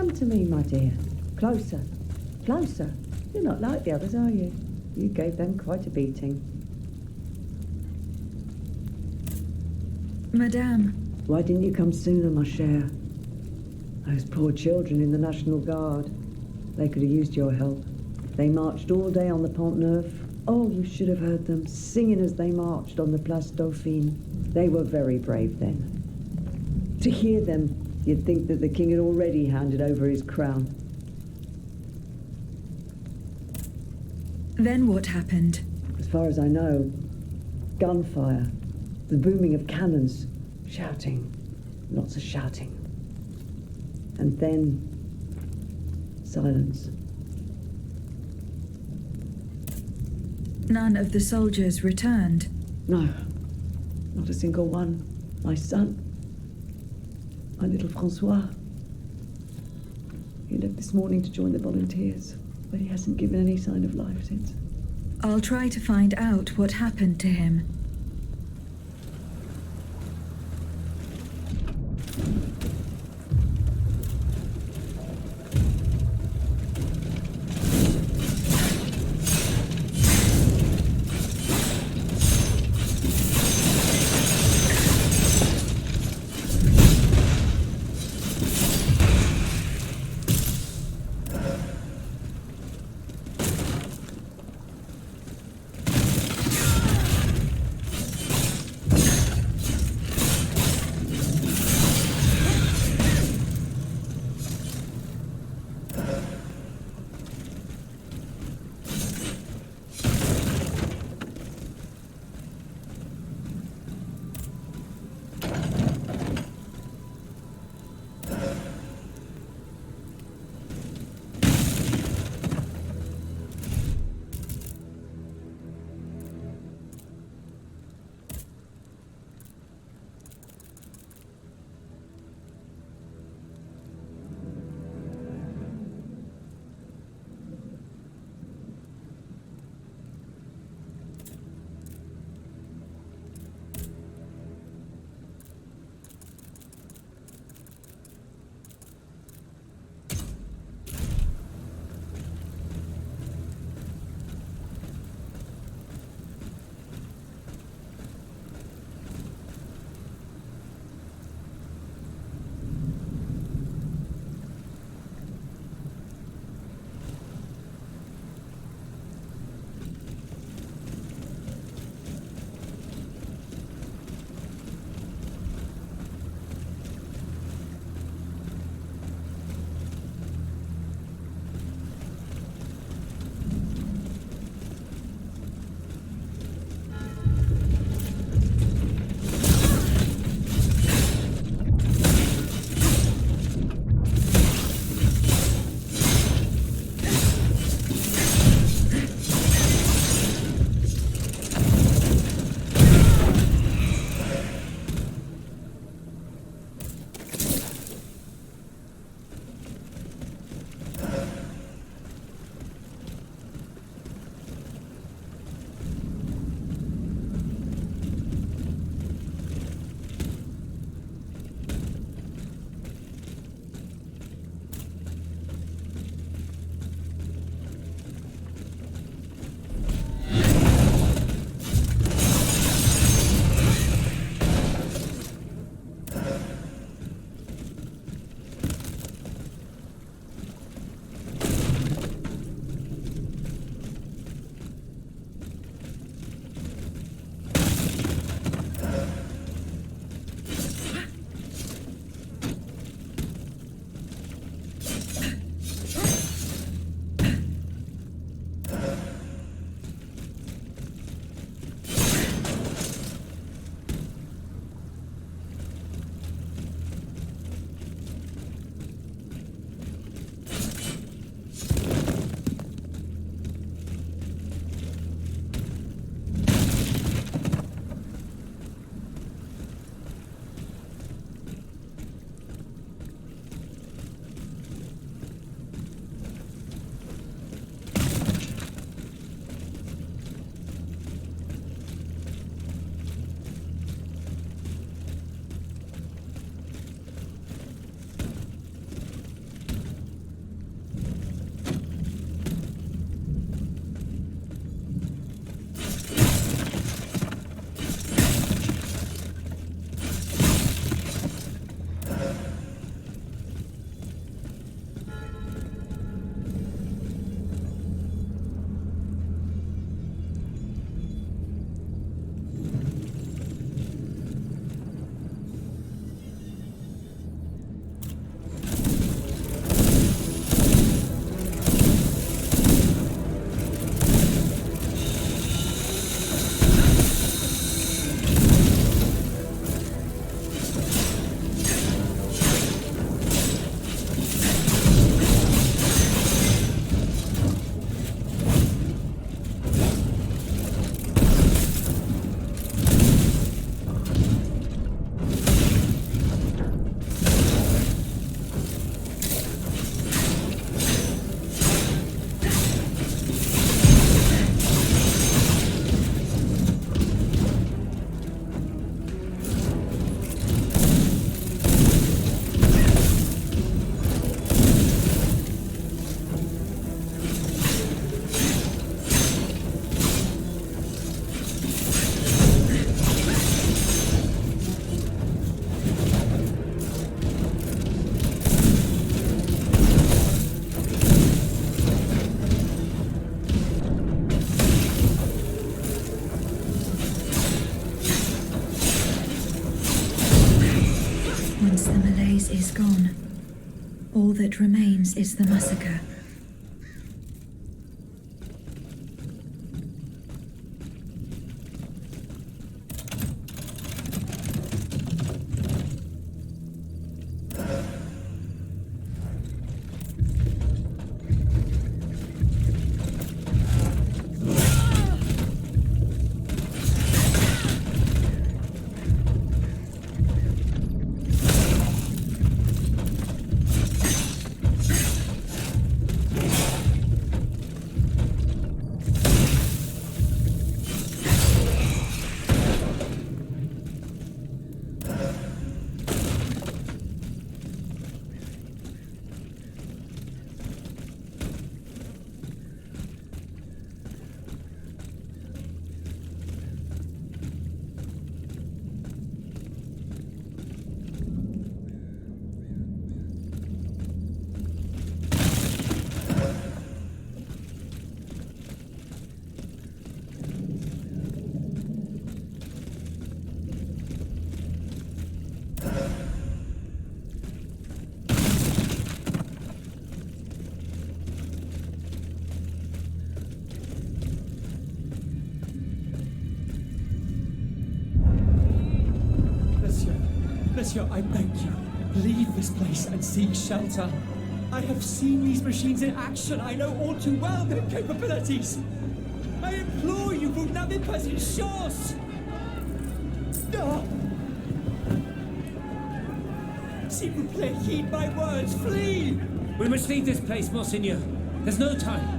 Come to me, my dear. Closer. Closer. You're not like the others, are you? You gave them quite a beating. Madame. Why didn't you come sooner, ma chère? Those poor children in the National Guard. They could have used your help. They marched all day on the Pont Neuf. Oh, you should have heard them singing as they marched on the Place Dauphine. They were very brave then. To hear them, you'd think that the king had already handed over his crown. Then what happened? As far as I know, gunfire, the booming of cannons, shouting, lots of shouting. And then, silence. None of the soldiers returned? No, not a single one. My son, my little Francois. He left this morning to join the volunteers, but he hasn't given any sign of life since. I'll try to find out what happened to him. All that remains is the massacre. Monsieur, I beg you, leave this place and seek shelter. I have seen these machines in action. I know all too well their capabilities. I implore you, vous n'avez pas une chance. S'il vous plaît, heed my words, flee! We must leave this place, Monseigneur. There's no time.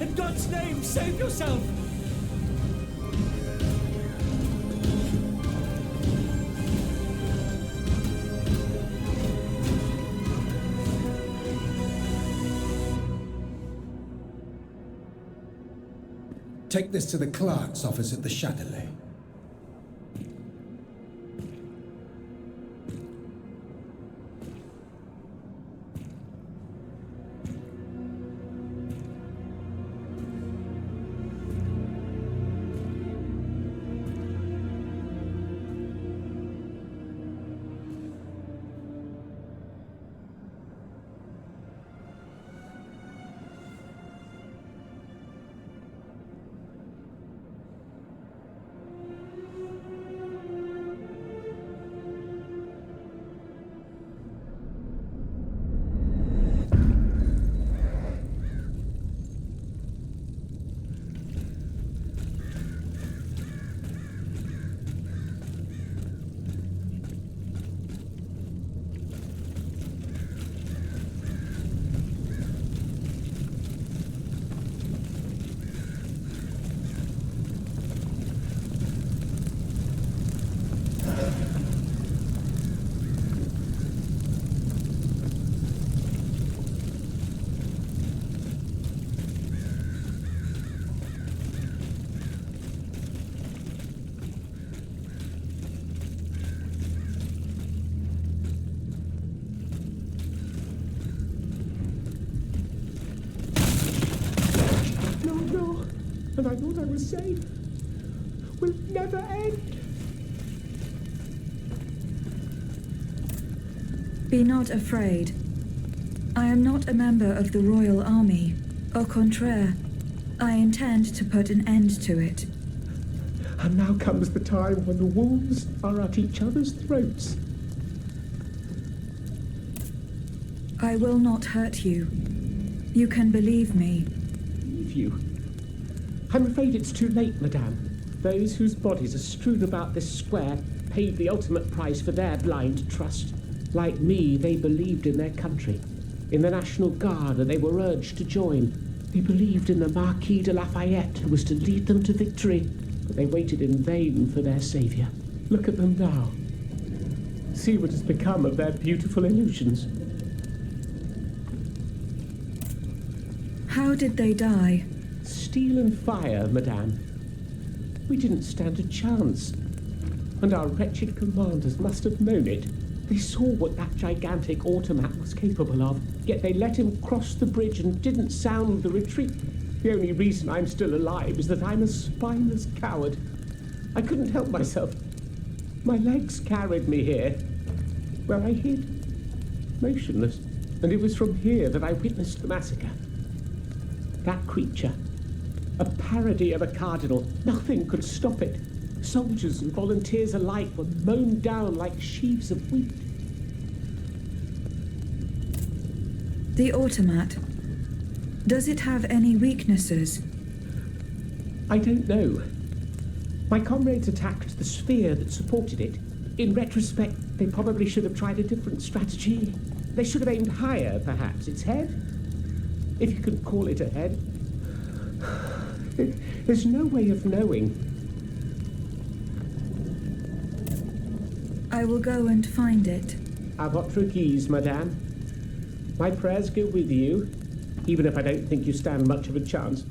In God's name, save yourself! Take this to the clerk's office at the Châtelet. and I thought I was safe. Will never end. Be not afraid. I am not a member of the royal army. Au contraire, I intend to put an end to it. And now comes the time when the wolves are at each other's throats. I will not hurt you. You can believe me. Leave you? I'm afraid it's too late, madame. Those whose bodies are strewn about this square paid the ultimate price for their blind trust. Like me, they believed in their country, in the National Guard, and they were urged to join. They believed in the Marquis de Lafayette, who was to lead them to victory, but they waited in vain for their saviour. Look at them now. See what has become of their beautiful illusions. How did they die? Steel and fire, madame. We didn't stand a chance. And our wretched commanders must have known it. They saw what that gigantic automat was capable of, yet they let him cross the bridge and didn't sound the retreat. The only reason I'm still alive is that I'm a spineless coward. I couldn't help myself. My legs carried me here, where I hid, motionless. And it was from here that I witnessed the massacre. That creature, a parody of a cardinal, nothing could stop it. Soldiers and volunteers alike were mown down like sheaves of wheat. The automat. Does it have any weaknesses? I don't know. My comrades attacked the sphere that supported it. In retrospect, they probably should have tried a different strategy. They should have aimed higher, perhaps. Its head? If you can call it a head. There's no way of knowing. I will go and find it. À votre guise, madame. My prayers go with you, even if I don't think you stand much of a chance.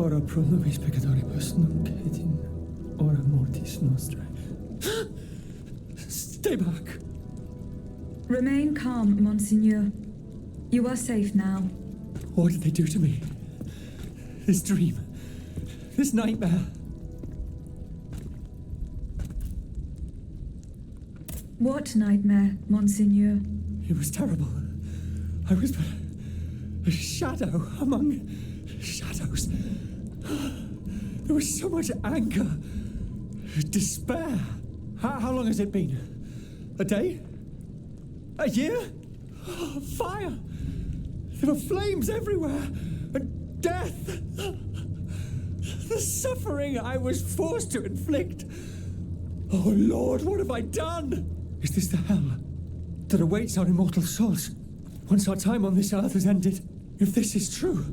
ora pro nobis peccatoribus nunc et in hora mortis nostrae. Stay back. Remain calm, Monseigneur. You are safe now. What did they do to me? This dream. This nightmare. What nightmare, Monseigneur? It was terrible. I was but a shadow among shadows. There was so much anger, despair. How long has it been? A day? A year? Fire! There were flames everywhere, and death. The suffering I was forced to inflict. Oh Lord, what have I done? Is this the hell that awaits our immortal souls once our time on this earth has ended? If this is true,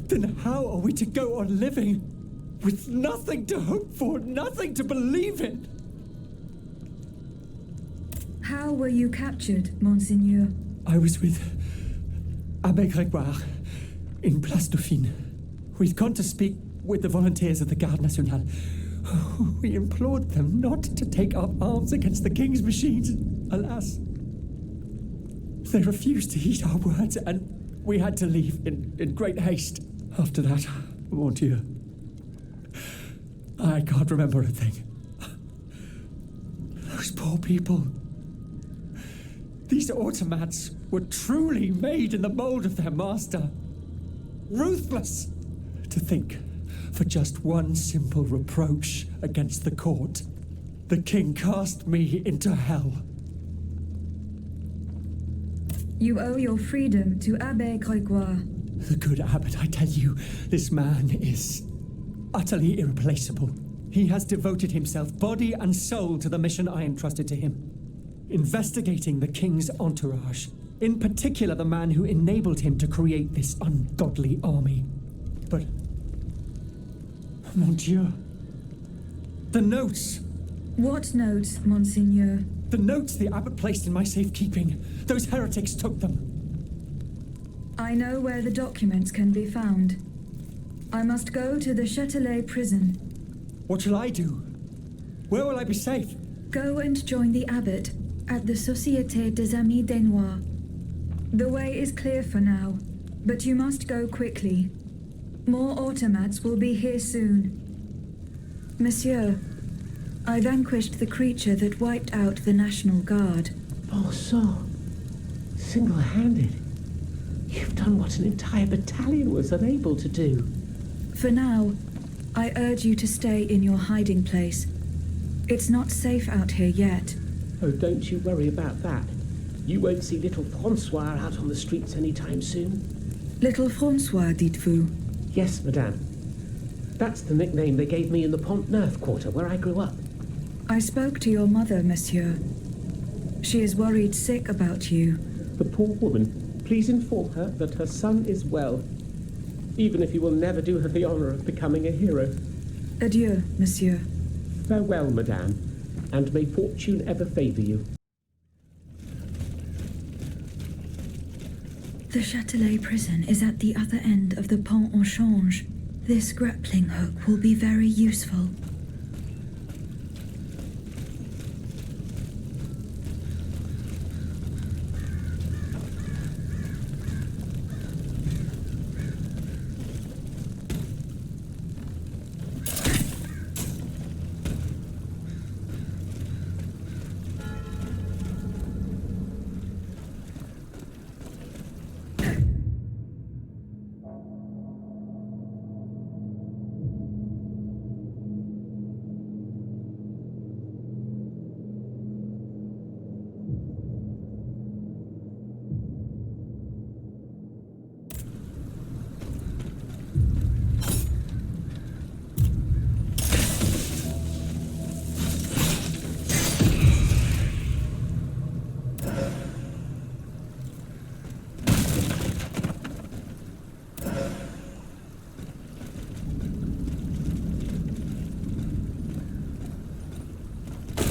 then how are we to go on living with nothing to hope for, nothing to believe in? How were you captured, Monseigneur? I was with Abbé Grégoire in Place Dauphine. We'd gone to speak with the volunteers of the Garde Nationale. We implored them not to take up arms against the king's machines. Alas, they refused to heed our words, and we had to leave in great haste. After that, mon Dieu, I can't remember a thing. Those poor people. These automats were truly made in the mold of their master. Ruthless. To think, for just one simple reproach against the court, the king cast me into hell. You owe your freedom to Abbé Grégoire. The good abbot, I tell you, this man is utterly irreplaceable. He has devoted himself body and soul to the mission I entrusted to him. Investigating the king's entourage, in particular the man who enabled him to create this ungodly army. But, mon Dieu, the notes! What notes, Monseigneur? The notes the abbot placed in my safekeeping. Those heretics took them. I know where the documents can be found. I must go to the Châtelet prison. What shall I do? Where will I be safe? Go and join the abbot at the Société des Amis des Noirs. The way is clear for now, but you must go quickly. More automats will be here soon. Monsieur, I vanquished the creature that wiped out the National Guard. Bon sang. Single-handed. You've done what an entire battalion was unable to do. For now, I urge you to stay in your hiding place. It's not safe out here yet. Oh, don't you worry about that. You won't see little François out on the streets anytime soon. Little François, dites-vous? Yes, madame. That's the nickname they gave me in the Pont-Neuf quarter where I grew up. I spoke to your mother, monsieur. She is worried sick about you. The poor woman. Please inform her that her son is well, even if you will never do her the honor of becoming a hero. Adieu, monsieur. Farewell, madame, and may fortune ever favor you. The Châtelet prison is at the other end of the Pont au Change. This grappling hook will be very useful.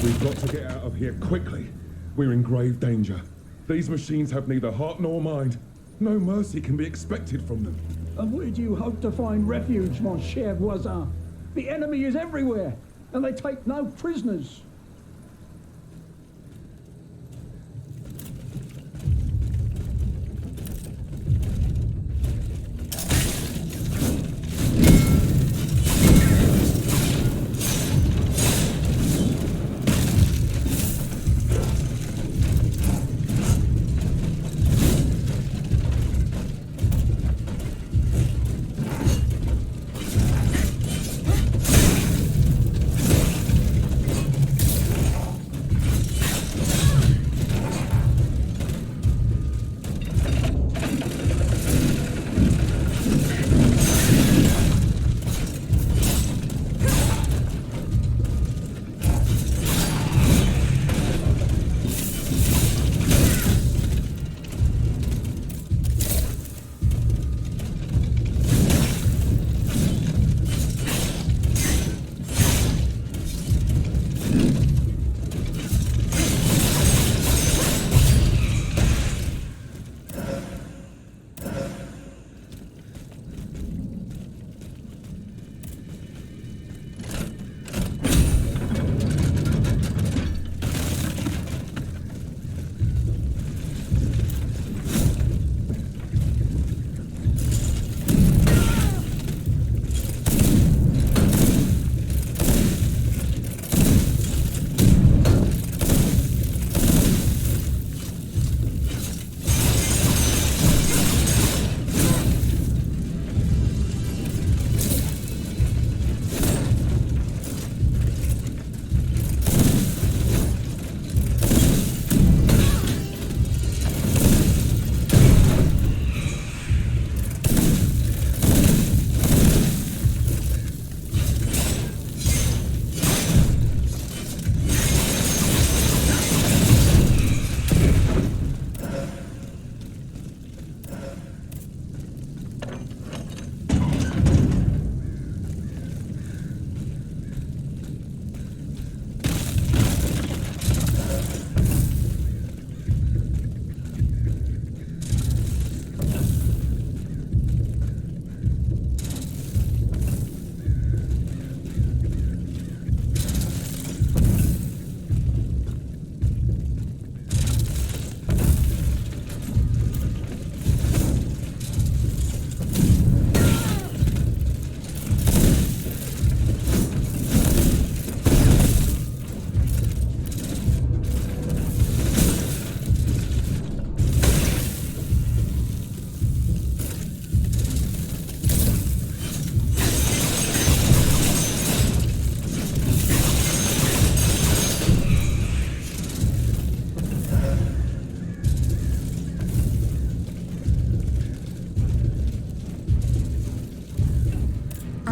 We've got to get out of here quickly. We're in grave danger. These machines have neither heart nor mind. No mercy can be expected from them. And where do you hope to find refuge, mon cher voisin? The enemy is everywhere, and they take no prisoners.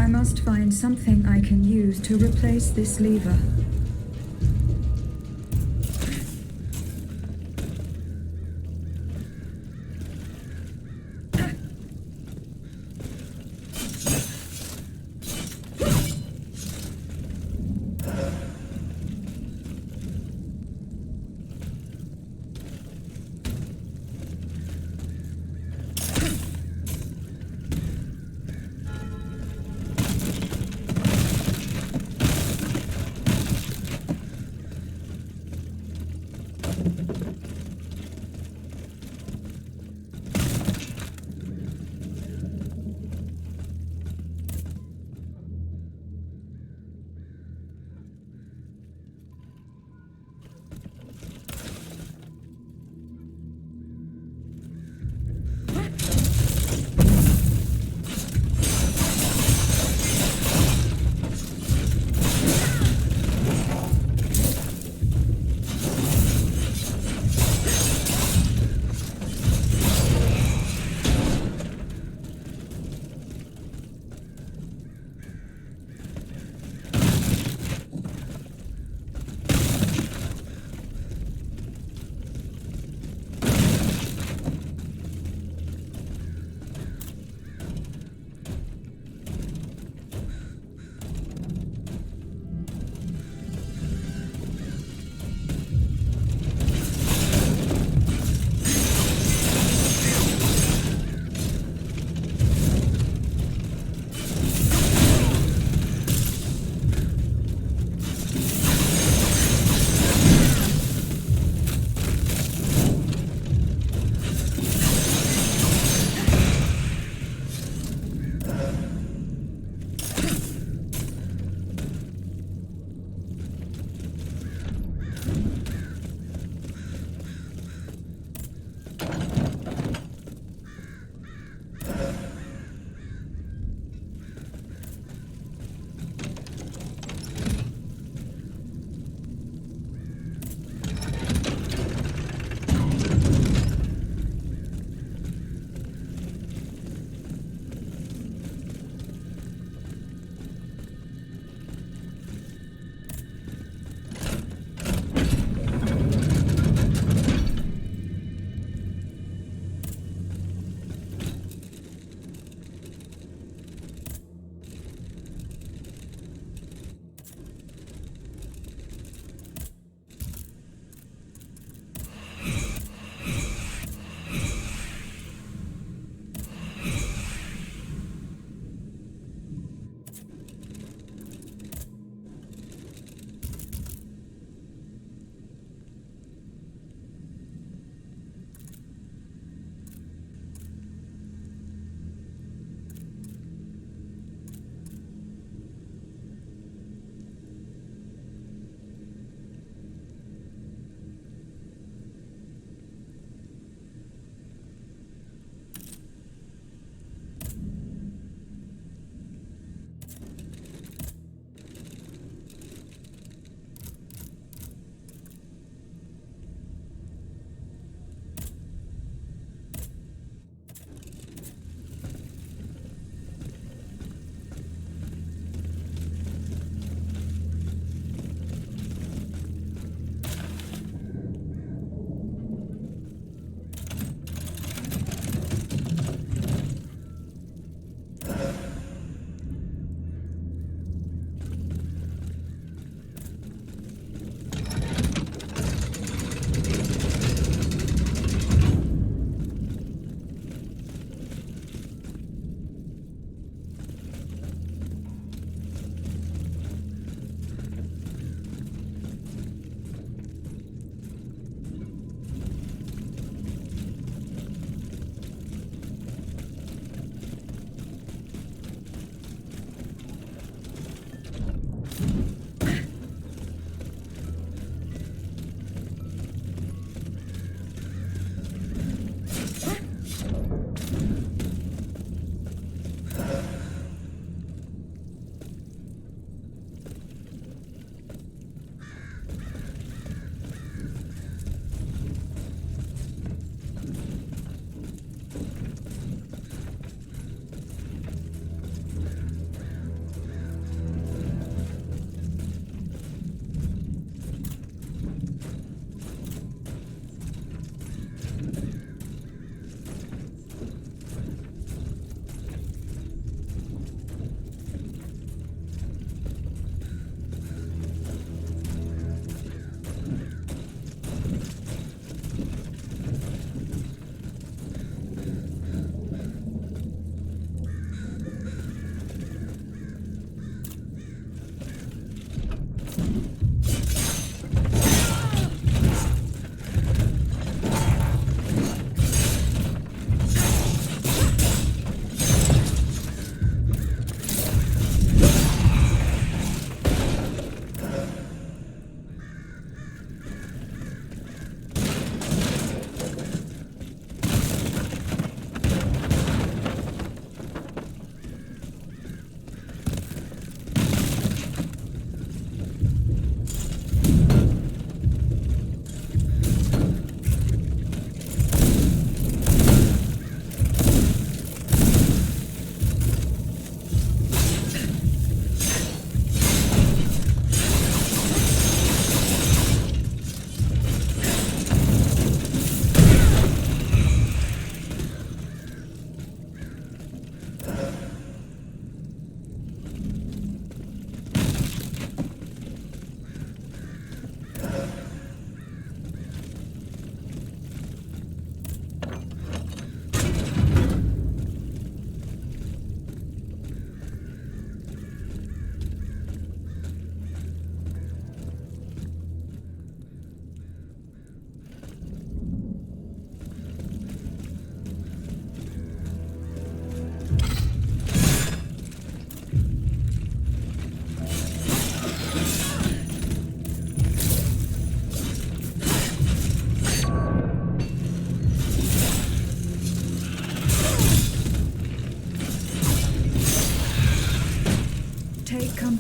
I must find something I can use to replace this lever.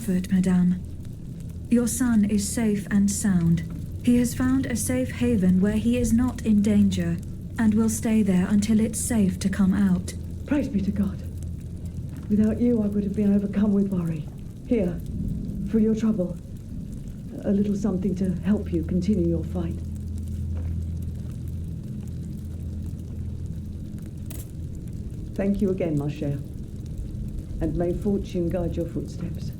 comfort, madame. Your son is safe and sound. He has found a safe haven where he is not in danger, and will stay there until it's safe to come out. Praise be to God. Without you, I would have been overcome with worry. Here, for your trouble. A little something to help you continue your fight. Thank you again, ma chère. And may fortune guide your footsteps.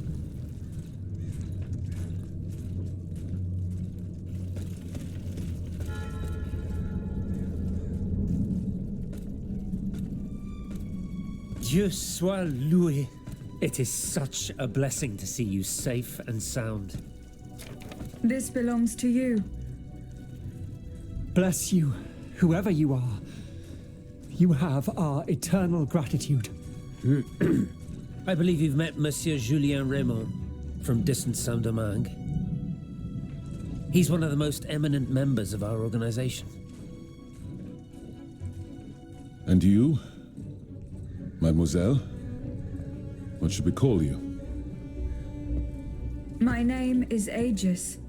Dieu soit loué. It is such a blessing to see you safe and sound. This belongs to you. Bless you, whoever you are. You have our eternal gratitude. I believe you've met Monsieur Julien Raymond from distant Saint-Domingue. He's one of the most eminent members of our organization. And you, mademoiselle? What should we call you? My name is Aegis.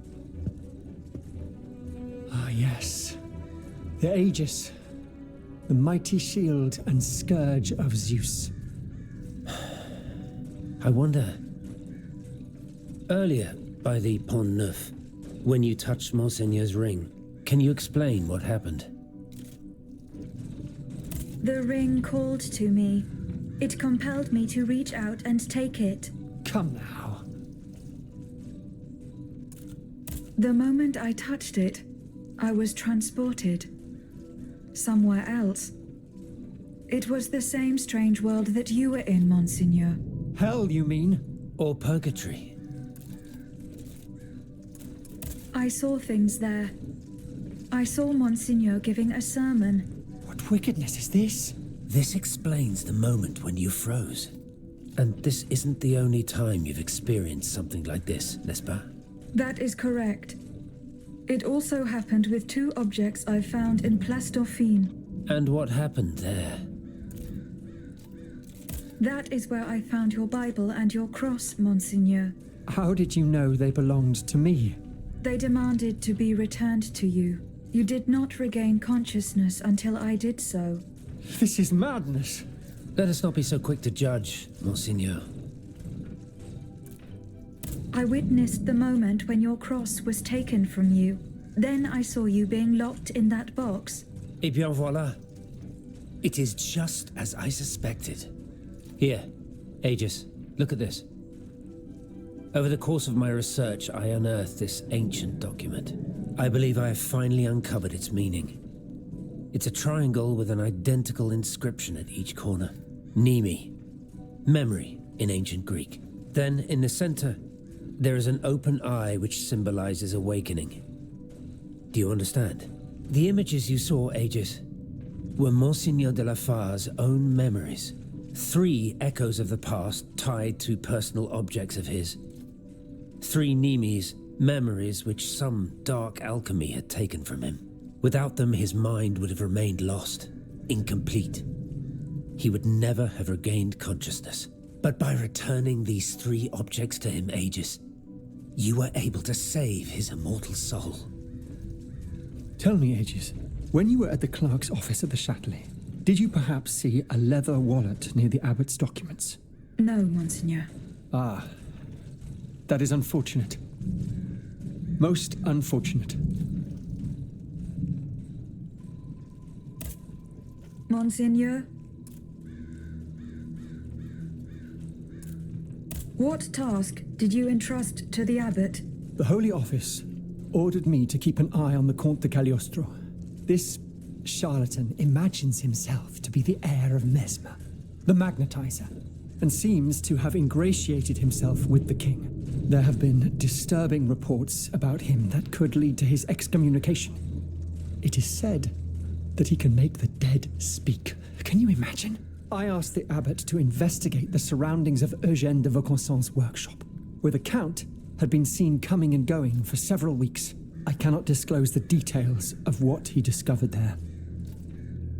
Ah, yes. The Aegis. The mighty shield and scourge of Zeus. I wonder... Earlier, by the Pont Neuf, when you touched Monseigneur's ring, can you explain what happened? The ring called to me. It compelled me to reach out and take it. Come now. The moment I touched it, I was transported. Somewhere else. It was the same strange world that you were in, Monseigneur. Hell, you mean? Or purgatory? I saw things there. I saw Monseigneur giving a sermon. What wickedness is this? This explains the moment when you froze. And this isn't the only time you've experienced something like this, n'est-ce pas? That is correct. It also happened with two objects I found in Place Dauphine. And what happened there? That is where I found your Bible and your cross, Monseigneur. How did you know they belonged to me? They demanded to be returned to you. You did not regain consciousness until I did so. This is madness. Let us not be so quick to judge, Monseigneur. I witnessed the moment when your cross was taken from you. Then I saw you being locked in that box. Et bien voilà. It is just as I suspected. Here, Aegis, look at this. Over the course of my research, I unearthed this ancient document. I believe I have finally uncovered its meaning. It's a triangle with an identical inscription at each corner. Mnemi, memory in ancient Greek. Then, in the center, there is an open eye which symbolizes awakening. Do you understand? The images you saw, Aegis, were Monseigneur de la Far's own memories. 3 echoes of the past tied to personal objects of his. 3 Mnemis, memories which some dark alchemy had taken from him. Without them, his mind would have remained lost, incomplete. He would never have regained consciousness. But by returning these 3 objects to him, Aegis, you were able to save his immortal soul. Tell me, Aegis, when you were at the clerk's office at the Châtelet, did you perhaps see a leather wallet near the abbot's documents? No, Monseigneur. Ah, that is unfortunate. Most unfortunate. Monseigneur? What task did you entrust to the abbot? The Holy Office ordered me to keep an eye on the Comte de Cagliostro. This charlatan imagines himself to be the heir of Mesmer, the magnetizer, and seems to have ingratiated himself with the king. There have been disturbing reports about him that could lead to his excommunication. It is said that he can make the dead speak. Can you imagine? I asked the abbot to investigate the surroundings of Eugène de Vaucanson's workshop, where the Count had been seen coming and going for several weeks. I cannot disclose the details of what he discovered there,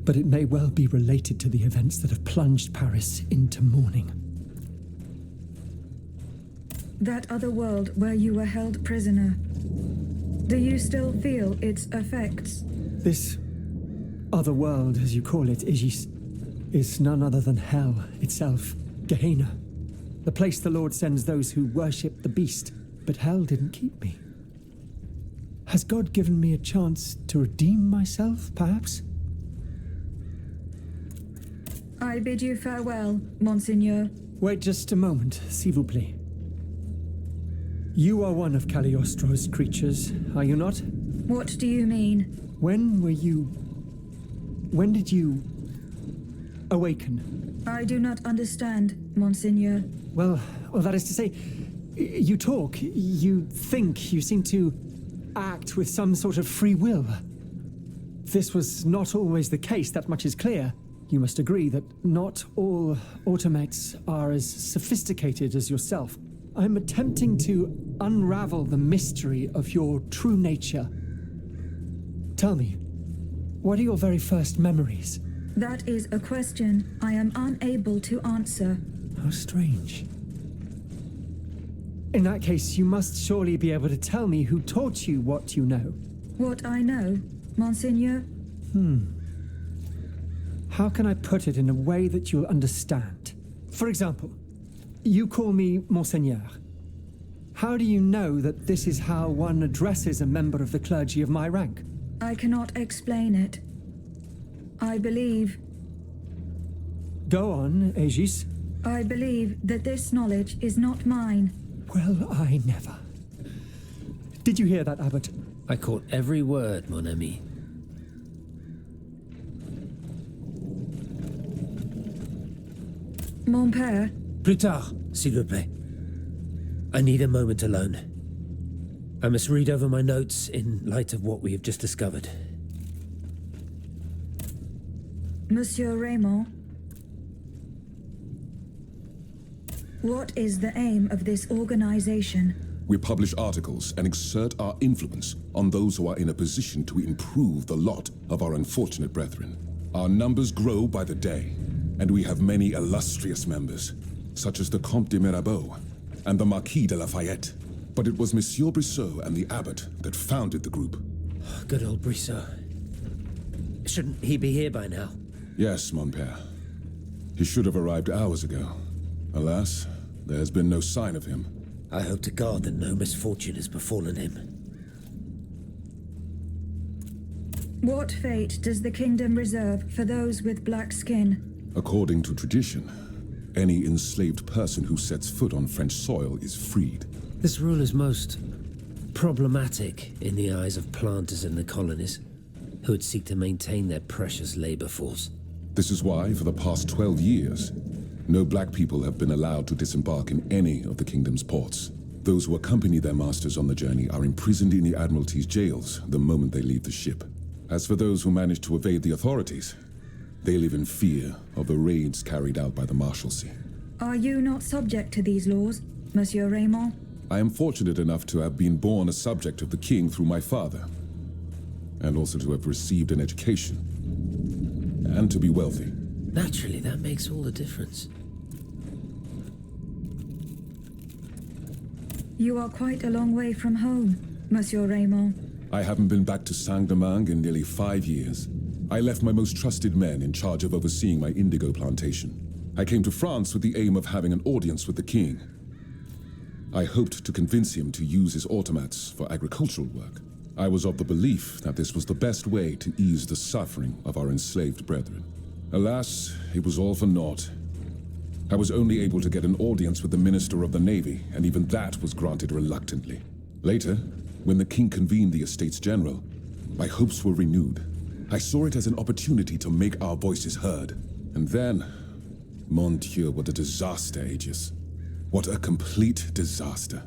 but it may well be related to the events that have plunged Paris into mourning. That other world where you were held prisoner. Do you still feel its effects? This other world, as you call it, Aegis, is none other than hell itself, Gehenna. The place the Lord sends those who worship the beast. But hell didn't keep me. Has God given me a chance to redeem myself, perhaps? I bid you farewell, Monseigneur. Wait just a moment, s'il vous plaît. You are one of Cagliostro's creatures, are you not? What do you mean? When did you awaken? I do not understand, Monseigneur. Well, that is to say, you talk, you think, you seem to act with some sort of free will. This was not always the case, that much is clear. You must agree that not all automates are as sophisticated as yourself. I'm attempting to unravel the mystery of your true nature. Tell me, what are your very first memories? That is a question I am unable to answer. How strange. In that case, you must surely be able to tell me who taught you what you know. What I know, Monseigneur? How can I put it in a way that you'll understand? For example, you call me Monseigneur. How do you know that this is how one addresses a member of the clergy of my rank? I cannot explain it. I believe... Go on, Aegis. I believe that this knowledge is not mine. Well, I never. Did you hear that, Abbot? I caught every word, mon ami. Mon père? Plus tard, s'il vous plaît. I need a moment alone. I must read over my notes in light of what we have just discovered. Monsieur Raymond? What is the aim of this organization? We publish articles and exert our influence on those who are in a position to improve the lot of our unfortunate brethren. Our numbers grow by the day, and we have many illustrious members, such as the Comte de Mirabeau and the Marquis de Lafayette. But it was Monsieur Brissot and the abbot that founded the group. Good old Brissot. Shouldn't he be here by now? Yes, mon père. He should have arrived hours ago. Alas, there has been no sign of him. I hope to God that no misfortune has befallen him. What fate does the kingdom reserve for those with black skin? According to tradition, any enslaved person who sets foot on French soil is freed. This rule is most problematic in the eyes of planters in the colonies, who would seek to maintain their precious labor force. This is why, for the past 12 years, no black people have been allowed to disembark in any of the kingdom's ports. Those who accompany their masters on the journey are imprisoned in the Admiralty's jails the moment they leave the ship. As for those who manage to evade the authorities, they live in fear of the raids carried out by the Marshalsea. Are you not subject to these laws, Monsieur Raymond? I am fortunate enough to have been born a subject of the king through my father, and also to have received an education, and to be wealthy. Naturally, that makes all the difference. You are quite a long way from home, Monsieur Raymond. I haven't been back to Saint-Domingue in nearly 5 years. I left my most trusted men in charge of overseeing my indigo plantation. I came to France with the aim of having an audience with the king. I hoped to convince him to use his automats for agricultural work. I was of the belief that this was the best way to ease the suffering of our enslaved brethren. Alas, it was all for naught. I was only able to get an audience with the Minister of the Navy, and even that was granted reluctantly. Later, when the king convened the Estates General, my hopes were renewed. I saw it as an opportunity to make our voices heard. And then, mon Dieu, what a disaster, Aegis. What a complete disaster.